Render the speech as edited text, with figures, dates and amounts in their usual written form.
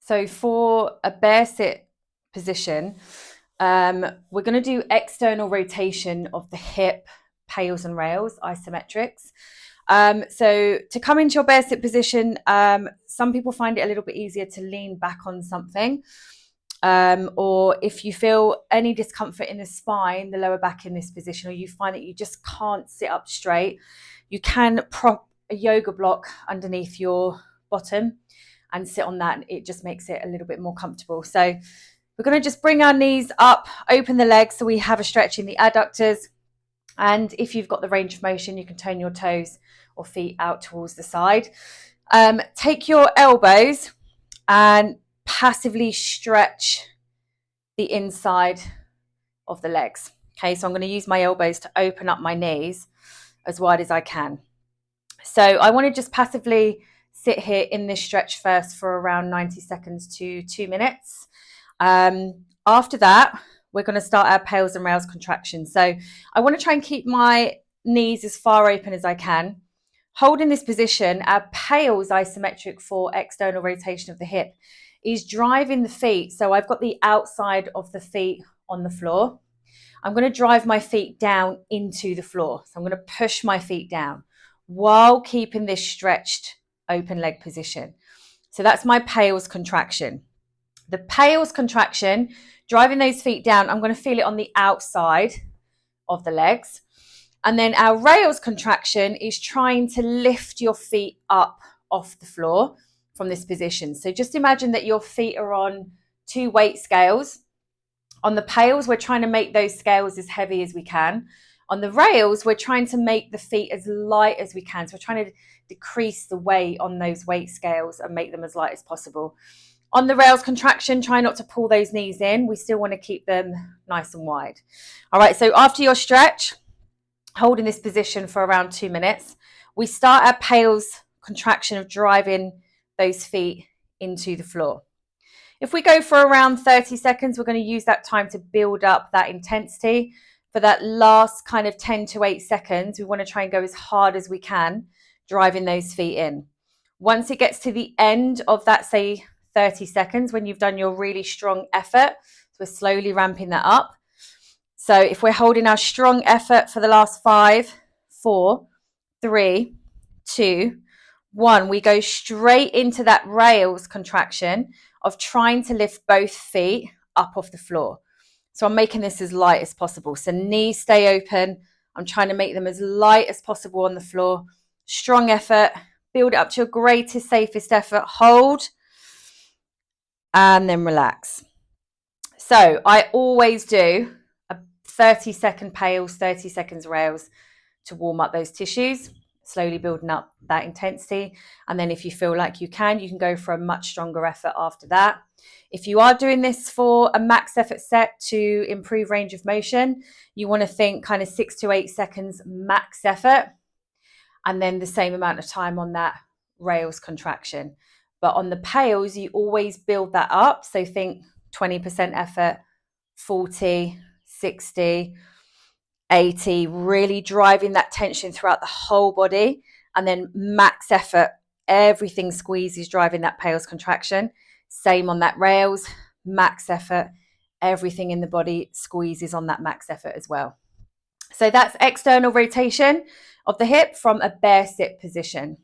So for a bear sit position, we're going to do external rotation of the hip, pails and rails, isometrics. So to come into your bear sit position, some people find it a little bit easier to lean back on something. Or if you feel any discomfort in the spine, the lower back in this position, or you find that you just can't sit up straight, you can prop a yoga block underneath your bottom and sit on that. It just makes it a little bit more comfortable. So we're going to just bring our knees up, open the legs so we have a stretch in the adductors. And if you've got the range of motion, you can turn your toes or feet out towards the side. Take your elbows and passively stretch the inside of the legs. Okay, so I'm going to use my elbows to open up my knees as wide as I can. So I want to just passively sit here in this stretch first for around 90 seconds to 2 minutes. After that, we're going to start our pails and rails contraction. So I want to try and keep my knees as far open as I can. Holding this position, our pails isometric for external rotation of the hip is driving the feet. So I've got the outside of the feet on the floor. I'm going to drive my feet down into the floor. So I'm going to push my feet down while keeping this stretched open leg position. So that's my pails contraction. The pails contraction, driving those feet down, I'm going to feel it on the outside of the legs. And then our rails contraction is trying to lift your feet up off the floor from this position. So just imagine that your feet are on 2 weight scales. On the pails, we're trying to make those scales as heavy as we can. On the rails, we're trying to make the feet as light as we can. So we're trying to decrease the weight on those weight scales and make them as light as possible. On the rails contraction, try not to pull those knees in. We still want to keep them nice and wide. All right, so after your stretch, holding this position for around 2 minutes, we start our pails contraction of driving those feet into the floor. If we go for around 30 seconds, we're going to use that time to build up that intensity. For that last kind of 10 to 8 seconds, we want to try and go as hard as we can, driving those feet in. Once it gets to the end of that, say 30 seconds, when you've done your really strong effort, so we're slowly ramping that up. So if we're holding our strong effort for the last 5, 4, 3, 2, 1, we go straight into that rails contraction of trying to lift both feet up off the floor. So I'm making this as light as possible. So knees stay open. I'm trying to make them as light as possible on the floor. Strong effort. Build it up to your greatest, safest effort. Hold. And then relax. So I always do a 30-second pails, 30 seconds rails to warm up those tissues, slowly building up that intensity. And then if you feel like you can go for a much stronger effort after that. If you are doing this for a max effort set to improve range of motion, you want to think kind of 6 to 8 seconds max effort, and then the same amount of time on that rails contraction. But on the pails, you always build that up. So think 20% effort, 40, 60, 80, really driving that tension throughout the whole body. And then max effort, everything squeezes, driving that pails contraction. Same on that rails, max effort, everything in the body squeezes on that max effort as well. So that's external rotation of the hip from a bear sit position.